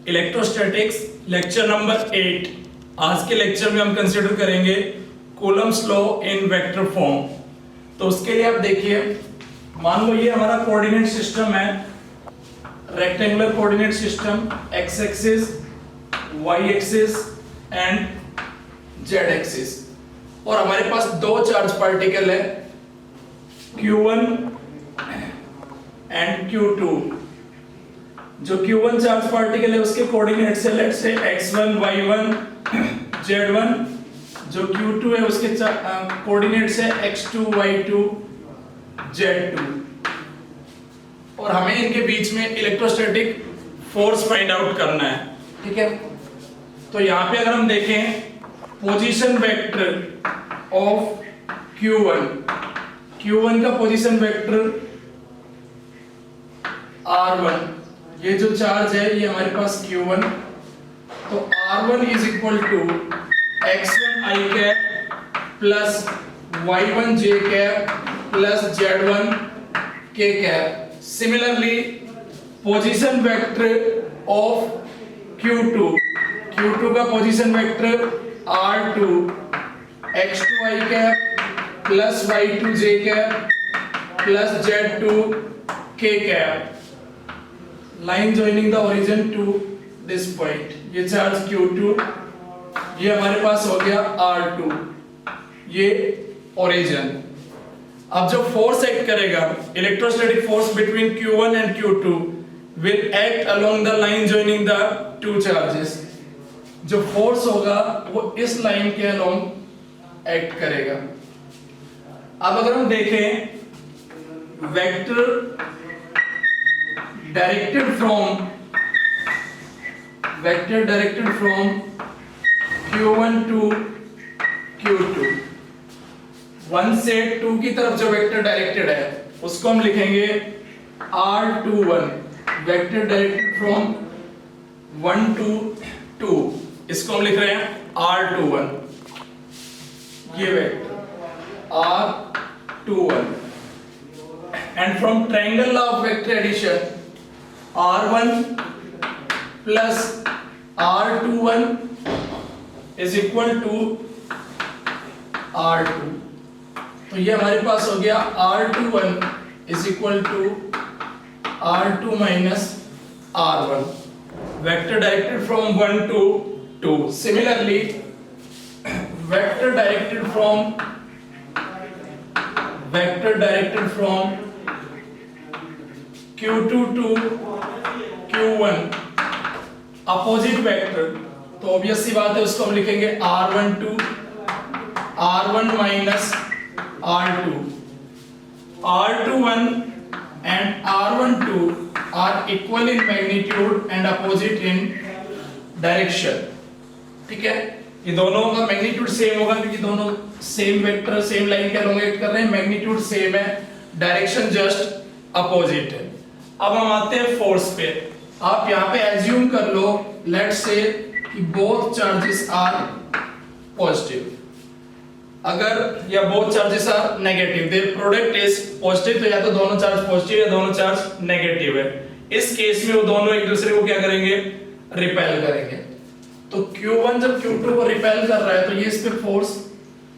Electrostatics lecture number 8। आज के lecture में हम कंसीडर करेंगे Coulomb's law in vector form. तो उसके लिए आप देखिए, मान लो ये हमारा कोऑर्डिनेट सिस्टम है, rectangular coordinate system, X axis, Y axis and Z axis, और हमारे पास दो चार्ज पार्टिकल है Q1 एंड Q2। जो Q1 चार्ज पार्टिकल है उसके कोऑर्डिनेट से let's say x1 y1 z1, जो Q2 है उसके कोऑर्डिनेट से x2 y2 z2, और हमें इनके बीच में इलेक्ट्रोस्टैटिक फोर्स फाइंड आउट करना है। ठीक है, तो यहां पे अगर हम देखें पोजीशन वेक्टर ऑफ Q1 का पोजीशन वेक्टर R1, ये जो चार्ज है ये हमारे पास Q1, तो R1 is equal to x1 i cap plus y1 j cap plus z1 k cap. Similarly position vector of Q2 का position vector R2 x2 i cap plus y2 j cap plus z2 k cap. Line joining the origin to this point, ये charge Q2, ये हमारे पास हो गया R2, ये origin. अब जो फोर्स एक्ट करेगा, electrostatic force between Q1 and Q2 will act along the line joining the two charges. जो फोर्स होगा वो इस लाइन के अलोंग एक्ट करेगा। अब अगर हम देखें vector directed from Q1 to Q2, 1 से 2 की तरफ जो वेक्टर डायरेक्टेड है उसको हम लिखेंगे R21। Vector directed from 1 to 2, इसको हम लिख रहे हैं R21। ये vector R21, and from triangle law of vector addition R1 plus R21 is equal to R2। तो ये हमारे पास हो गया R21 is equal to R2 minus R1। Vector directed from 1 to 2। Similarly vector directed from Q2 to Q1, opposite vector, तो obvious सी बात है उसको हम लिखेंगे R1 minus R2। R21 and R12 are equal in magnitude and opposite in direction। ठीक है, ये दोनों का मैग्नीट्यूड सेम होगा क्योंकि दोनों सेम वेक्टर सेम लाइन के अलोंग एक्ट कर रहे हैं, मैग्नीट्यूड सेम है, डायरेक्शन जस्ट अपोजिट है। अब हम आते हैं फोर्स पे। आप यहाँ पे एज्यूम कर लो लेट्स से कि बोथ चार्जेस आर पॉजिटिव। अगर या both charges are negative, their product is positive, तो या तो दोनों चार्ज पॉजिटिव या दोनों चार्ज नेगेटिव है। इस केस में वो दोनों एक दूसरे को क्या करेंगे, रिपेल करेंगे। तो Q1 जब Q2 को रिपेल कर रहा है तो ये इस पे फोर्स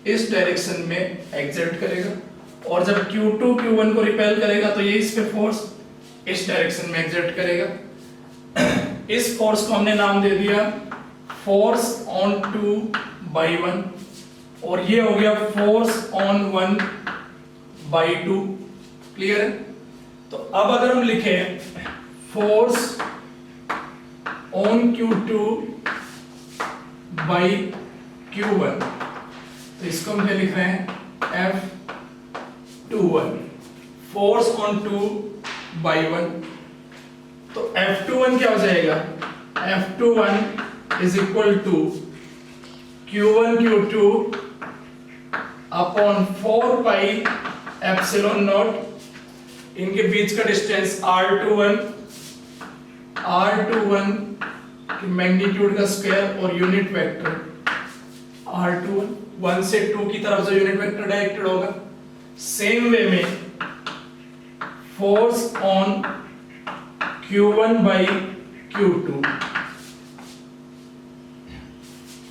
इस डायरेक्शन में एक्सर्ट करेगा, और जब Q2 Q1 को रिपेल करेगा तो ये इस पे फोर्स इस डायरेक्शन में एक्सर्ट करेगा। इस फोर्स को हमने नाम दे दिया फोर्स ऑन 2 बाई 1, और ये हो गया फोर्स ऑन 1 बाई 2। क्लियर है? तो अब अगर हम लिखें force on Q2 by Q1, तो इसको हम क्या लिख रहे हैं F21, फोर्स ऑन 2 बाई 1। तो F21 क्या हो जाएगा, F21 is equal to Q1 Q2 upon 4 pi epsilon naught, इनके बीच का डिस्टेंस R21 की मैग्नीट्यूड का स्क्वायर और यूनिट वेक्टर R21, 1 से 2 की तरफ जो यूनिट वेक्टर डायरेक्टेड होगा। सेम वे में force on Q1 by Q2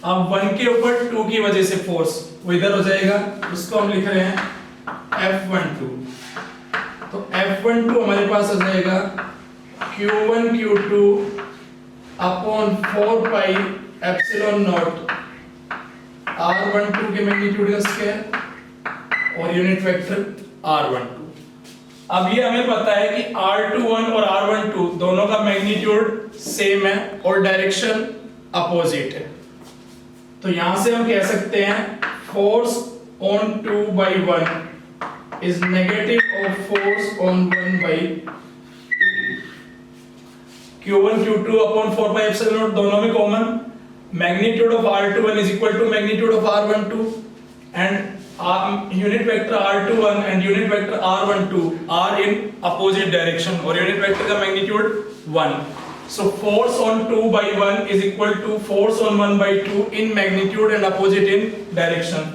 अब 1 के ऊपर 2 की वजह से फोर्स वो इधर हो जाएगा, उसको हम लिख रहे हैं F12। तो F12 हमारे पास आ जाएगा Q1 Q2 upon 4 pi epsilon not R12 के मैग्नीट्यूड का स्क्वायर और यूनिट वेक्टर R12। अब ये हमें पता है कि R21 और R12 दोनों का मैग्नीट्यूड सेम है और डायरेक्शन अपोजिट है। तो यहां से हम कह सकते हैं force on 2/1 is negative of force on 1/2। Q1 Q2 upon 4 pi epsilon naught दोनों में common, magnitude of R21 is equal to magnitude of R12 and unit vector R21 and unit vector R12 are in opposite direction और unit vector का magnitude 1. So force on 2/1 is equal to force on 1/2 in magnitude and opposite in direction.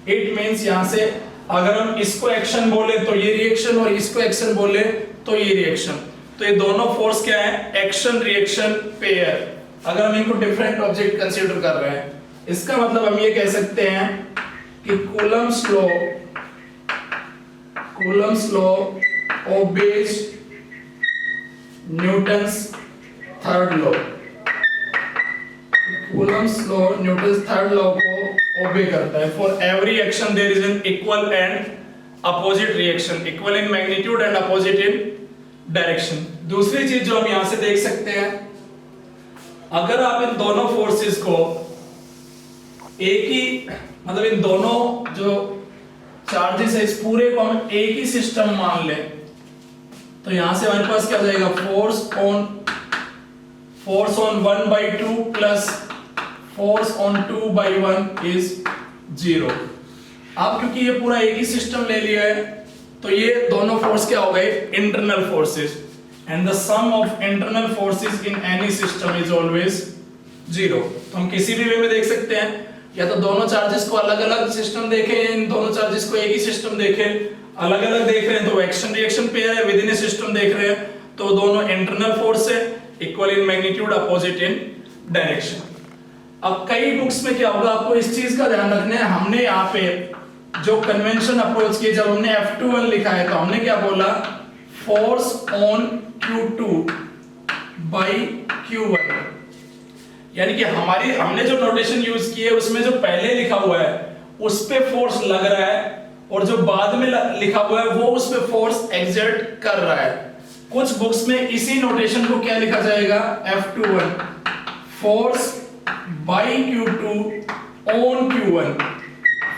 It means यहाँ से अगर हम इसको action बोले तो ये रिएक्शन और इसको एक्शन बोले तो ये रिएक्शन, तो ये दोनों फोर्स क्या है, एक्शन रिएक्शन पेयर। अगर हम इनको डिफरेंट ऑब्जेक्ट कंसीडर कर रहे हैं, इसका मतलब हम ये कह सकते हैं कि Coulomb's law obeys Newton's third law। Coulomb's law Newton's third law को obey करता है। For every action there is an equal and opposite reaction, equal in magnitude and opposite in direction। दूसरी चीज जो हम यहां से देख सकते हैं, अगर आप इन दोनों फोर्सेस को एक ही मतलब इन दोनों जो चार्जेस है इस पूरे को हम एक ही सिस्टम मान लें, तो यहां से हमारे पास क्या हो जाएगा, force on 1/2 plus force on 2/1 is 0। अब क्योंकि ये पूरा एक ही सिस्टम ले लिया है तो ये दोनों फोर्स क्या हो गए, internal forces, and the sum of internal forces in any system is always 0। तो हम किसी भी वे में देख सकते हैं, या तो दोनों चार्जेस को अलग अलग सिस्टम देखें या इन दोनों चार्जेस को एक ही सिस्टम देखें। अलग अलग देख रहे हैं तो एक्शन रिएक्शन पेयर है, विद इन ए सिस्टम देख रहे हैं तो दोनों इंटरनल फोर्स है, equal in magnitude opposite in direction. अब कई बुक्स में क्या होगा, आपको इस चीज का ध्यान रखना है, हमने यहाँ पे जो कन्वेंशन अप्रोच की, जब हमने F21 लिखा है तो हमने क्या बोला, force on Q2 by Q1, यानी कि हमने जो नोटेशन यूज की है उसमें जो पहले लिखा हुआ है उस पे फोर्स लग रहा है और जो बाद में लिखा हुआ है वो उस पे फोर्स एक्सर्ट कर रहा है। कुछ बुक्स में इसी नोटेशन को क्या लिखा जाएगा, F21 force by Q2 on Q1,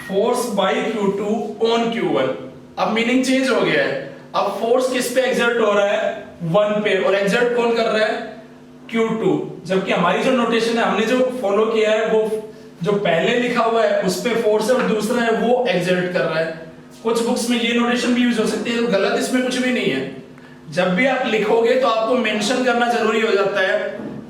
force by Q2 on Q1। अब मीनिंग चेंज हो गया है, अब फोर्स किस पे एक्सर्ट हो रहा है, 1 पे, और एक्सर्ट कौन कर रहा है, Q2। जबकि हमारी जो नोटेशन है हमने जो फॉलो किया है वो जो पहले लिखा हुआ है उस पे फोर्स है और दूसरा है वो एक्सर्ट कर रहा है। कुछ बुक्स में ये नोटेशन भी यूज हो सकती है, तो गलत इसमें कुछ भी नहीं है। जब भी आप लिखोगे तो आपको मेंशन करना जरूरी हो जाता है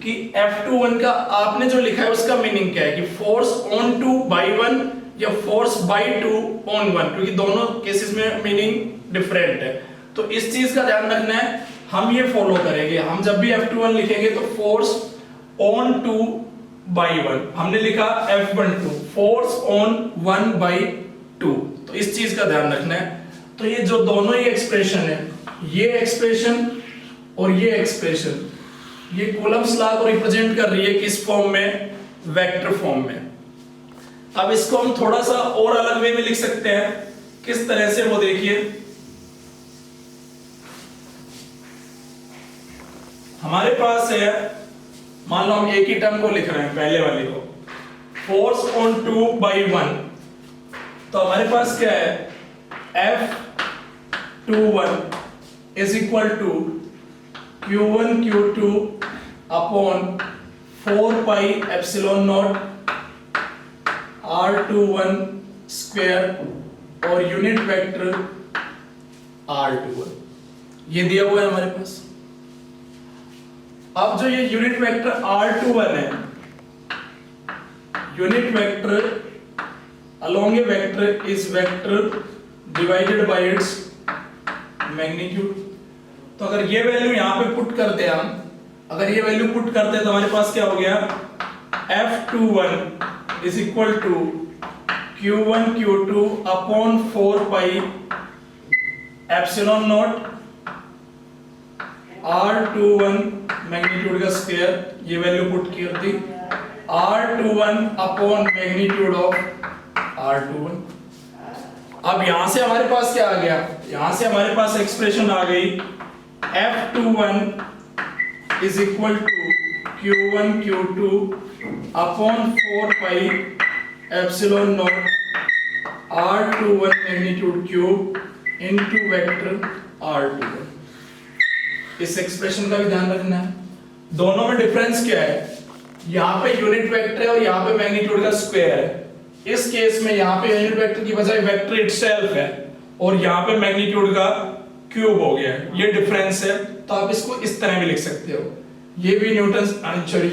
कि F21 का आपने जो लिखा है उसका मीनिंग क्या है, कि फोर्स ऑन 2/1 या फोर्स बाय 2 ऑन 1, क्योंकि दोनों केसेस में मीनिंग डिफरेंट है। तो इस चीज का ध्यान रखना है, हम ये फॉलो करेंगे। हम जब भी F21 लिखेंगे तो फोर्स ऑन 2/1, हमने लिखा F12 फोर्स ऑन 1/2, तो इस चीज का ध्यान रखना है। तो ये जो दोनों ही एक्सप्रेशन है, ये एक्सप्रेशन और ये एक्सप्रेशन, ये कूलम्ब्स लॉ को रिप्रेजेंट कर रही है किस फॉर्म में, वेक्टर फॉर्म में। अब इसको हम थोड़ा सा और अलग वे में लिख सकते हैं, किस तरह से वो देखिए, हमारे पास है, मान लो हम एक ही टर्म को लिख रहे हैं, पहले वाले को, फोर्स ऑन 2/1, तो हमारे पास क्या है, F21 is equal to Q1 Q2 upon 4 pi epsilon naught R21 square और यूनिट वेक्टर R21, ये दिया हुआ है हमारे पास। अब जो ये यूनिट वेक्टर R21 है, unit vector along A vector is vector divided by its magnitude. तो अगर ये वैल्यू यहां पे पुट करते हम, अगर ये वैल्यू पुट करते तो हमारे पास क्या हो गया, F21 is equal to Q1 Q2 upon 4 pi epsilon naught R21 magnitude का स्क्वायर, ये वैल्यू पुट की थी, R21 upon magnitude of R21। अब यहां से हमारे पास क्या आ गया, यहां से हमारे पास एक्सप्रेशन आ गई F21 is equal to Q1 Q2 upon 4 pi epsilon naught R21 magnitude cube into vector R21। इस एक्सप्रेशन का भी ध्यान रखना है, दोनों में डिफरेंस क्या है, यहाँ पे यूनिट वेक्टर है और यहाँ पे मैग्नीट्यूड का स्क्वायर है। इस केस में यहाँ पे यूनिट वेक्टर की बजाय वेक्टर इटसेल्फ है और यहाँ पे मैग्नीट्यूड का क्यूब हो गया है, ये डिफरेंस है। तो आप इसको इस तरह भी लिख सकते हो, ये भी न्यूटन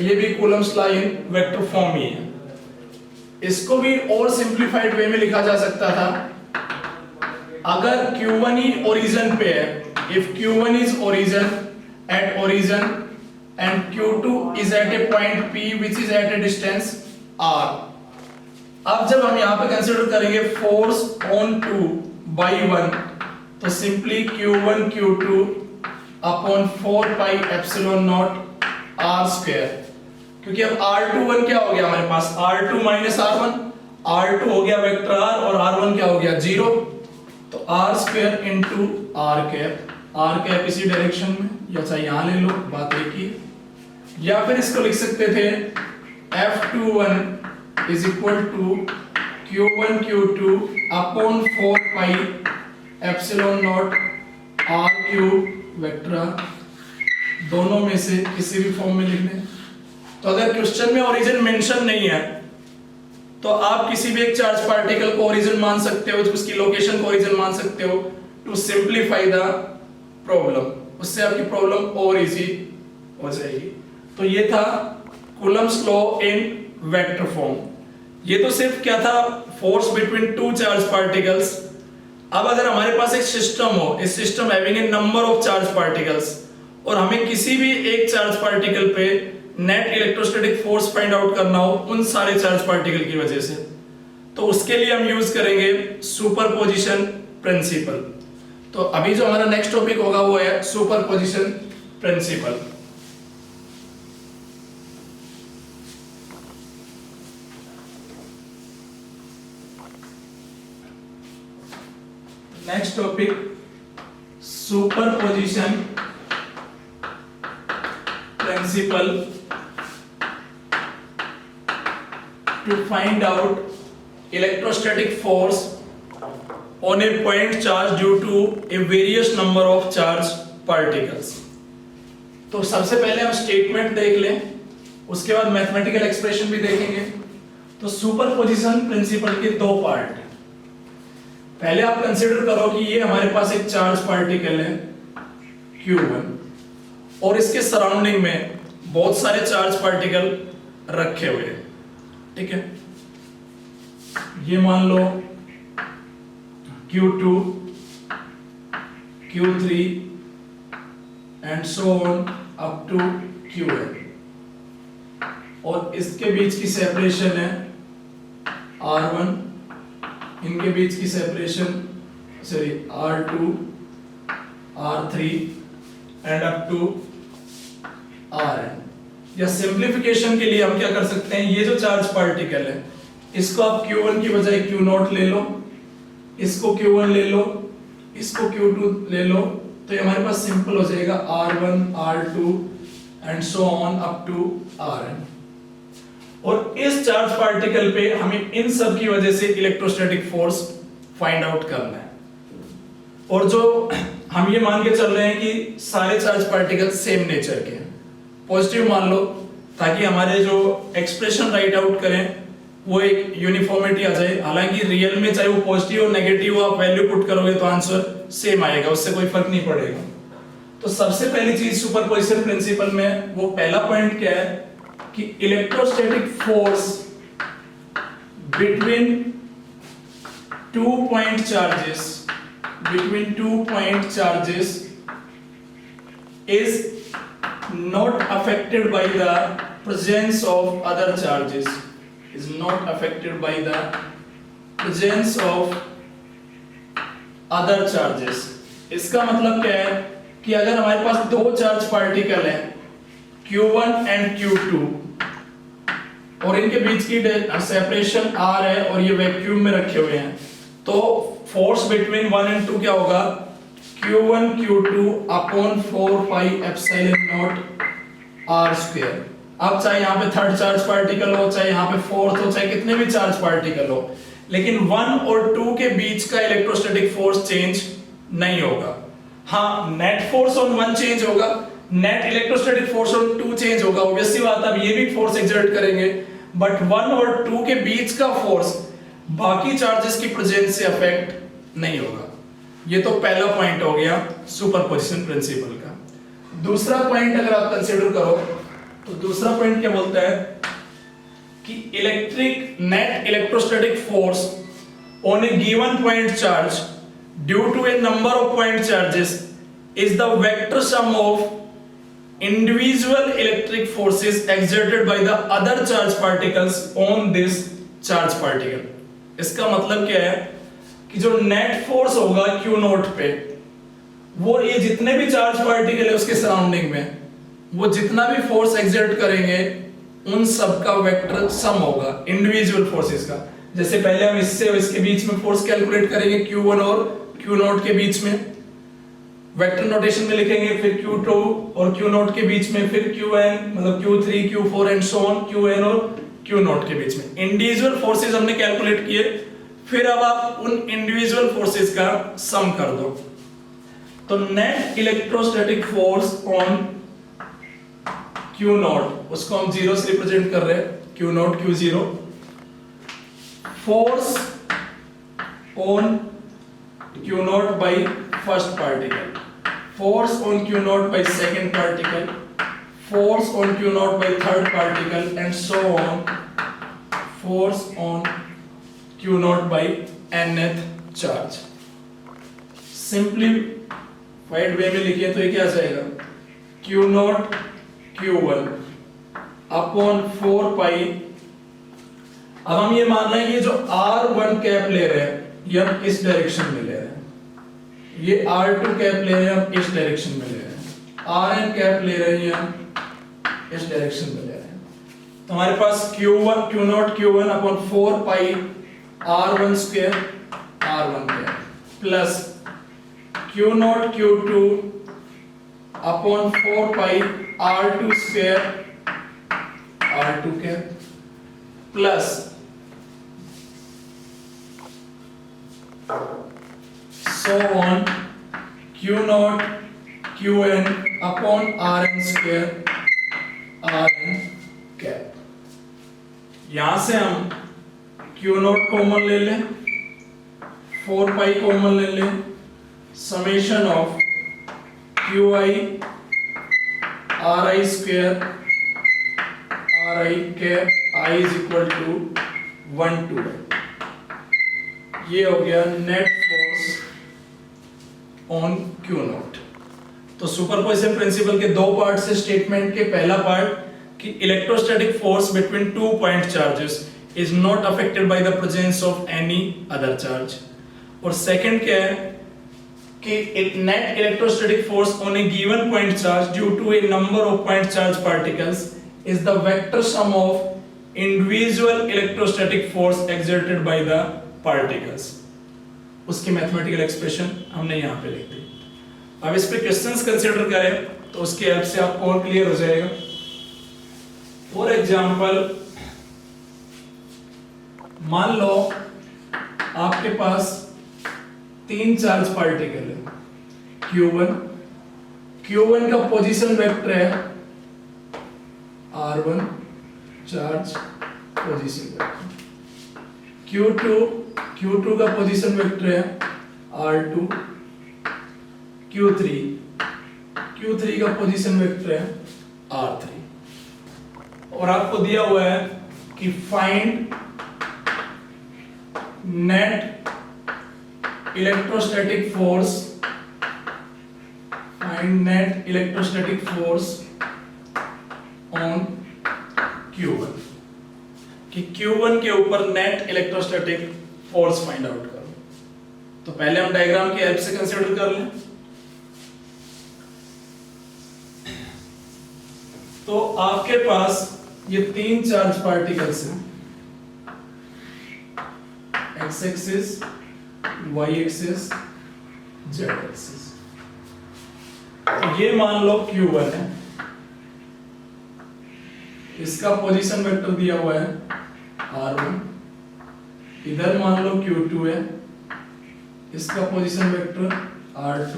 ये भी Coulomb's law in vector form ही है। इसको भी और सिंप्लीफाइड वे में लिखा जा सकता था, अगर Q1 ही ओरिजिन पे है, if Q1 is at origin and Q2 is at a point P which is at a distance R। अब जब हम यहाँ पे कंसीडर करेंगे फोर्स ऑन 2 by 1, तो simply Q1 Q2 upon 4 pi epsilon naught R square, क्योंकि अब R21 क्या हो गया हमारे पास, R2 माइनस R1, R2 हो गया वेक्टर R और R1 क्या हो गया 0, तो R square into R cap इसी डायरेक्शन में, या चाहे यहां ले लो, बात एक ही। या फिर इसको लिख सकते थे F21 is equal to Q1 Q2 upon 4 pi epsilon naught R cube vector R, दोनों में से किसी भी फॉर्म में लिख लें। तो अगर क्वेश्चन में ओरिजिन मेंशन नहीं है तो आप किसी भी एक चार्ज पार्टिकल को ओरिजिन मान सकते हो, उसकी लोकेशन को ओरिजिन मान सकते हो टू सिंप्लीफाई द प्रॉब्लम, उससे आपकी प्रॉब्लम और इजी हो जाएगी। तो ये था Coulomb's law in vector form. ये तो सिर्फ क्या था, force between two charge particles. अब अगर हमारे पास एक सिस्टम हो, इस system having a number of charge particles, और हमें किसी भी एक चार्ज पार्टिकल पे net electrostatic force find out करना हो उन सारे चार्ज पार्टिकल की वजह से, तो उसके लिए हम यूज करेंगे सुपरपोजिशन प्रिंसिपल। तो अभी जो हमारा नेक्स्ट टॉपिक होगा वो है superposition principle. Next topic superposition principle to find out electrostatic force on a point charge due to a various number of charge particles। तो सबसे पहले हम स्टेटमेंट देख लें, उसके बाद मैथमेटिकल एक्सप्रेशन भी देखेंगे। तो सुपरपोजिशन प्रिंसिपल के दो पार्ट हैं। पहले आप कंसीडर करो कि ये हमारे पास एक चार्ज पार्टिकल है Q1 और इसके सराउंडिंग में बहुत सारे चार्ज पार्टिकल रखे हुए हैं, ठीक है। ये मान लो Q2, Q3 and so on up to Qn, और इसके बीच की सेपरेशन है R1, इनके बीच की separation R2, R3 and up to Rn। या सिंप्लीफिकेशन के लिए हम क्या कर सकते हैं, ये जो चार्ज पार्टिकल है इसको आप Q1 की बजाय Q0 ले लो, इसको Q1 ले लो, इसको Q2 ले लो, तो ये हमारे पास सिंपल हो जाएगा R1, R2 and so on up to Rn। और इस चार्ज पार्टिकल पे हमें इन सब की वजह से इलेक्ट्रोस्टैटिक फोर्स फाइंड आउट करना है। और जो हम ये मान के चल रहे हैं कि सारे चार्ज पार्टिकल सेम नेचर के हैं, पॉजिटिव मान लो, ताकि हमारे जो एक्सप्रेशन राइट आउट करें वो एक यूनिफॉर्मिटी आ जाए। हालांकि रियल में चाहे वो पॉजिटिव और नेगेटिव आप वैल्यू पुट करोगे तो आंसर सेम आएगा, उससे कोई फर्क नहीं पड़ेगा। तो सबसे पहली चीज सुपरपोजिशन प्रिंसिपल में वो पहला पॉइंट क्या है कि electrostatic force between two point charges is not affected by the presence of other charges। is not affected by the presence of other charges। इसका मतलब क्या है कि अगर हमारे पास दो चार्ज पार्टिकल है Q1 एंड Q2 और इनके बीच की सेपरेशन R है और ये वैक्यूम में रखे हुए हैं, तो फोर्स बिटवीन 1 एंड 2 क्या होगा, Q1 Q2 upon 4 pi epsilon naught R square. अब चाहे यहाँ पे थर्ड चार्ज पार्टिकल हो, चाहे यहाँ पे फोर्थ हो, चाहे कितने भी चार्ज पार्टिकल हो, लेकिन 1 और 2 के बीच का इलेक्ट्रोस्टैटिक फोर्स चेंज नहीं होगा। हाँ, नेट फोर्स ऑन 1 चेंज होगा, net electrostatic force on 2 change होगा, ऑब्वियसली बात है, अब ये भी फोर्स एक्सर्ट करेंगे, बट 1 और 2 के बीच का फोर्स बाकी चार्जेस की प्रेजेंस से अफेक्ट नहीं होगा। ये तो पहला पॉइंट हो गया सुपरपोजिशन प्रिंसिपल का। दूसरा पॉइंट अगर आप कंसीडर करो तो दूसरा पॉइंट क्या बोलता है कि net electrostatic force on a given point charge due to a number of point charges is the vector sum of individual electric forces exerted by the other charge particles on this charge particle। इसका मतलब क्या है कि जो net force होगा Q note पे, वो ये जितने भी चार्ज पार्टिकल है उसके सराउंडिंग में, वो जितना भी फोर्स एक्सर्ट करेंगे उन सब का वेक्टर सम होगा इंडिविजुअल फोर्सेस का। जैसे पहले हम इससे और इसके बीच में फोर्स कैलकुलेट करेंगे Q1 और Q नोट के बीच में, वेक्टर नोटेशन में लिखेंगे, फिर Q2 और Q नोट के बीच में, फिर Qn मतलब Q3 Q4 and so on Qn और Q नोट के बीच में इंडिविजुअल फोर्सेस हमने कैलकुलेट किए। फिर अब आप उन इंडिविजुअल फोर्सेस का सम कर दो, तो net electrostatic force on Q note, उसको हम 0 से रिप्रेजेंट कर रहे हैं, Q note Q0, force on Q note by first particle, force on Q naught by second particle, force on Q naught by third particle, and so on, force on Q naught by nth charge। Simplified way में लिखिए तो ये क्या जाएगा, Q naught Q1 upon 4 पाई। अब हम ये मान रहे हैं कि जो R1 कैप ले रहे हैं ये हम इस डायरेक्शन में ले रहे हैं, ये R2 कैप ले रहे हैं हम इस डायरेक्शन में ले रहे हैं, Rn कैप ले रहे हैं हम इस डायरेक्शन में ले रहे हैं, तो हमारे पास Q1 Q not Q1 upon 4 pi R1 square R1 cap plus Q not Q2 upon 4 pi R2 square R2 cap plus so on Q naught Qn upon Rn square Rn cap। यहां से हम Q naught common ले लें, 4 pi common ले लें, summation of Qi Ri square Ri cap I is equal to 1 to 1। ये हो गया net force on Q nought. तो सुपरपोजिशन प्रिंसिपल के दो पार्ट से स्टेटमेंट के, पहला पार्ट कि electrostatic force between 2 point charges is not affected by the presence of any other charge, और सेकंड क्या है कि net electrostatic force on a given point charge due to a number of point charge particles is the vector sum of individual electrostatic force exerted by the particles. उसकी mathematical expression हमने यहाँ पे लिख दी। अब इस पे क्वेश्चंस कंसीडर करें तो उसके हेल्प से आपको और क्लियर हो जाएगा। फॉर एग्जांपल, मान लो आपके पास 3 चार्ज पार्टिकल है Q1 का पोजीशन वेक्टर है R1 charge position vector, Q2 का पोजीशन वेक्टर है R2, Q3 का पोजीशन वेक्टर है R3, और आपको दिया हुआ है कि find net electrostatic force on Q1। कि Q1 के ऊपर net electrostatic force find out करो। तो पहले हम डायग्राम की हेल्प से कंसीडर कर लें। तो आपके पास ये 3 चार्ज पार्टिकल्स हैं, x axis, Y axis, z axis. तो ये मान लो Q1 है, इसका पोजीशन वेक्टर दिया हुआ है R1। इधर मान लो Q2 है, इसका पोजीशन वेक्टर R2,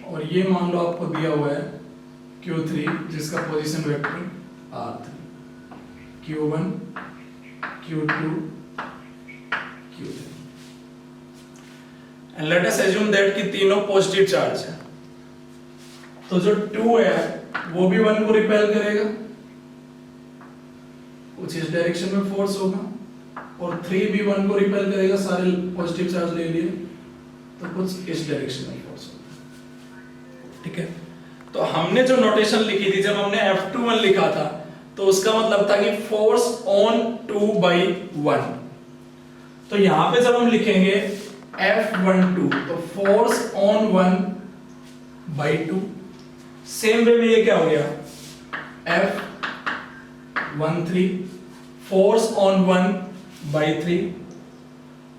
और ये मान लो आपको दिया हुआ है Q3 जिसका position vector R3। Q1, Q2, Q3, and let us assume that कि तीनों पॉजिटिव चार्ज है। तो जो 2 है वो भी 1 को रिपेल करेगा, कुछ इस डायरेक्शन में फोर्स होगा, और 3 भी 1 को रिपेल करेगा, सारे पॉजिटिव चार्ज ले लिए, तो कुछ इस डायरेक्शन में फोर्स होगा। ठीक है, तो हमने जो नोटेशन लिखी थी जब हमने F21 लिखा था, तो उसका मतलब था कि फोर्स ऑन 2/1। तो यहां पे जब हम लिखेंगे F12 तो फोर्स ऑन 1/2। सेम वे में ये क्या हो गया, F13 फोर्स ऑन 1/3।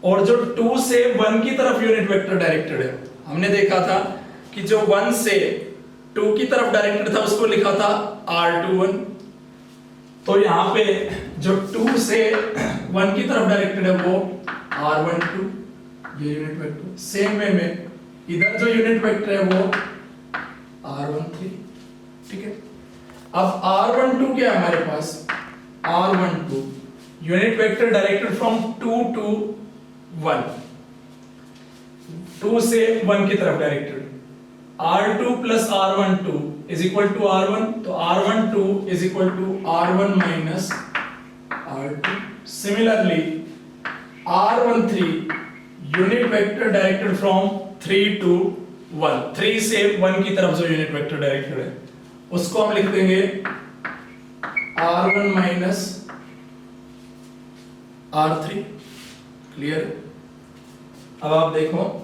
और जो 2 से 1 की तरफ यूनिट वेक्टर डायरेक्टेड है, हमने देखा था कि जो 1 से 2 की तरफ डायरेक्टेड था उसको लिखा था R21। तो यहां पे जो 2 से 1 की तरफ डायरेक्टेड है वो R12, ये यूनिट वेक्टर। सेम वे में इधर जो यूनिट वेक्टर है वो R13। ठीक है, अब R12 क्या है हमारे पास, R12 unit vector directed from 2 to 1, 2 से 1 की तरफ directed. R2 plus R12 is equal to R1, तो R12 is equal to R1 minus R2. Similarly, R13 unit vector directed from 3 to 1, 3 से 1 की तरफ जो unit vector directed है उसको हम लिख देंगे R1 minus R3। क्लियर? अब आप देखो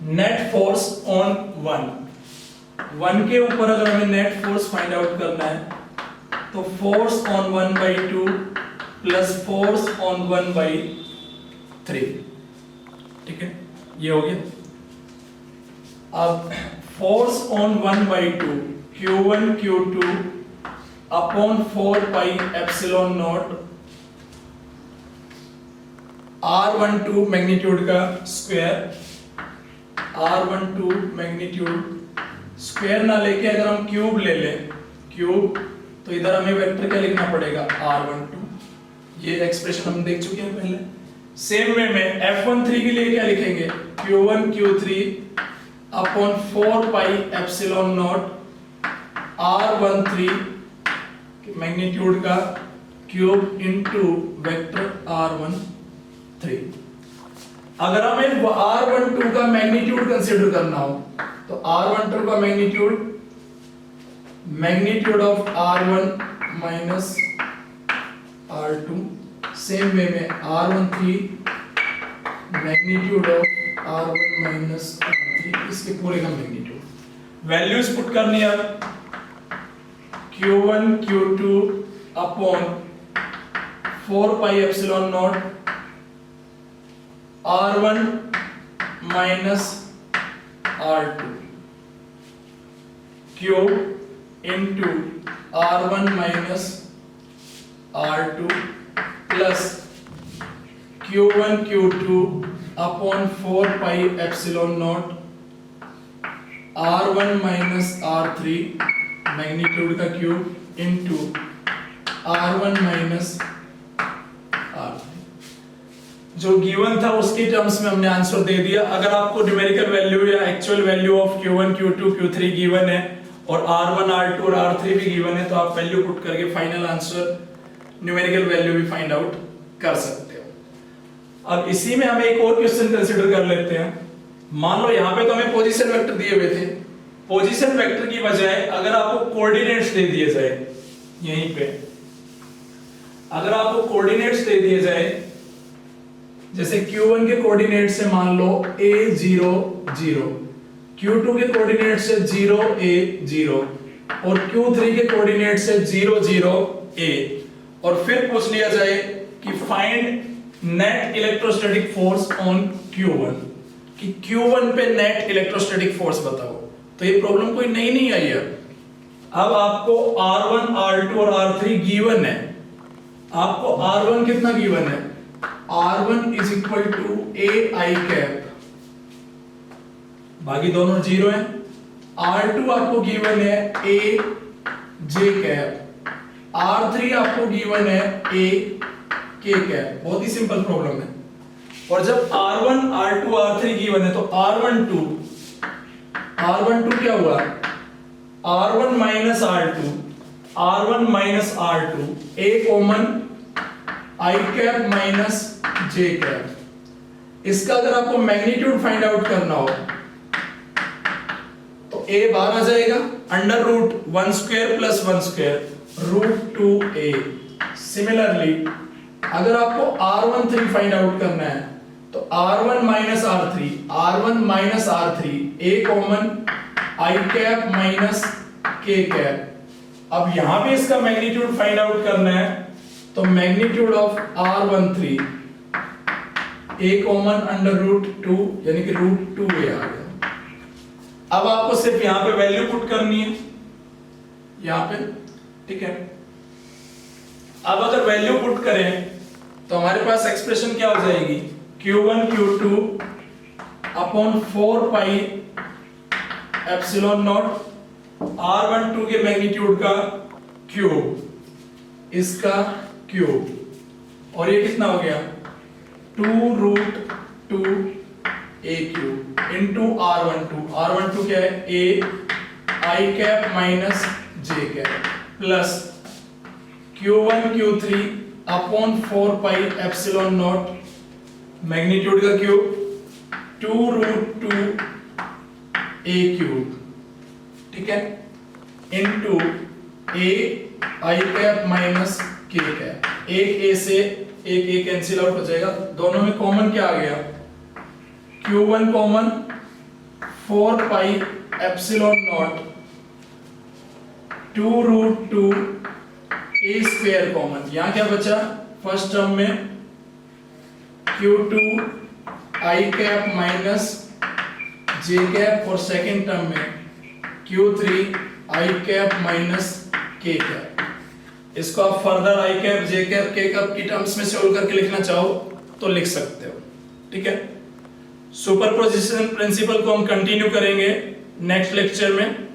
नेट फोर्स ऑन 1 के ऊपर अगर हमें नेट फोर्स फाइंड आउट करना है तो force on 1/2 plus force on 1/3। ठीक है, ये हो गया। अब force on 1/2 Q1 Q2 upon 4 pi epsilon not R12 magnitude का स्क्वायर, R12 मैग्नीट्यूड स्क्वायर ना लेके अगर हम क्यूब ले लें, क्यूब, तो इधर हमें वेक्टर क्या लिखना पड़ेगा, R12। ये एक्सप्रेशन हम देख चुके हैं पहले। सेम वे में F13 के लिए क्या लिखेंगे, Q1 Q3 upon 4 pi epsilon not R13 magnitude का क्यूब इनटू वेक्टर R13। अगर हमें R12 का मैग्नीट्यूड कंसीडर करना हो तो R12 का magnitude of R1 minus R2। Same way में R13 magnitude of R1 minus R3, इसके पूरे का मैग्नीट्यूड। वैल्यूज पुट करनी है Q1 Q2 upon 4 pi epsilon naught R1 minus R2 cube into R1 minus R2 plus Q1 Q2 upon 4 pi epsilon naught R1 minus R3 magnitude का cube into R1 minus R3। जो given था उसके terms में हमने answer दे दिया। अगर आपको numerical value या actual value of Q1 Q2 Q3 given है और R1 R2 और R3 भी गिवन है तो आप वैल्यू पुट करके फाइनल आंसर न्यूमेरिकल वैल्यू भी फाइंड आउट कर सकते हो। अब इसी में हम एक और क्वेश्चन कंसीडर कर लेते हैं। मान लो यहाँ पे तो हमें पोजीशन वेक्टर दिए हुए थे, पोजीशन वेक्टर की बजाय अगर आपको कोऑर्डिनेट्स दे दिए जाए यहीं पे, अगर आपको कोऑर्डिनेट्स दे दिए जाए, जैसे Q1 के कोऑर्डिनेट से मान लो a 0 0, Q2 के कोऑर्डिनेट से 0 a 0 और Q3 के कोऑर्डिनेट से 0 0 a, और फिर पूछ लिया जाए कि find net electrostatic force on Q1, कि Q1 पे नेट इलेक्ट्रोस्टैटिक फोर्स बताओ, तो ये प्रॉब्लम कोई नई नहीं आई है। अब आपको R1 R2 और R3 गिवन है, आपको R1 कितना गिवन है, R1 is equal to a I cap, बाकी दोनों जीरो हैं। R2 आपको गिवन है a j कैप, R3 आपको गिवन है a k कैप। बहुत ही सिंपल प्रॉब्लम है। और जब R1 R2 R3 गिवन है तो R12 क्या हुआ, R1 minus R2 a common I cap minus j cap. इसका अगर आपको मैग्नीट्यूड फाइंड आउट करना हो तो a बाहर आ जाएगा, under root 1 square plus 1 square root 2a। Similarly अगर आपको R13 फाइंड आउट करना है तो R1 minus R3 a common I cap minus k cap. अब यहां पे इसका मैग्नीट्यूड फाइंड आउट करना है तो magnitude of R13 a common under root 2 यानी कि रूट 2a आ गया। अब आपको सिर्फ यहां पे वैल्यू पुट करनी है यहां पे, ठीक है। अब अगर वैल्यू पुट करें तो हमारे पास एक्सप्रेशन क्या हो जाएगी, Q1 Q2 upon 4 pi epsilon not R12 के मैग्नीट्यूड का क्यूब, इसका क्यूब, और ये कितना हो गया 2 root 2 a cube into R12 क्या है a I cap minus j cap plus Q1 Q3 upon 4 pi epsilon not magnitude का क्यूब 2 रूट 2 a क्यूब, ठीक है, into a I cap minus k cap. एक a से एक a cancel out हो जाएगा, दोनों में कॉमन क्या आ गया, Q1 common 4 pi epsilon nought 2 root 2 a square common. यहां क्या बचा, फर्स्ट टर्म में Q2 I cap minus j cap और सेकेंड टर्म में Q3 I cap minus k cap. इसको आप further I cap j cap k cap की terms में सोल्व करके लिखना चाहो तो लिख सकते हो, ठीक है। सुपरपोजिशन प्रिंसिपल को हम कंटिन्यू करेंगे नेक्स्ट लेक्चर में।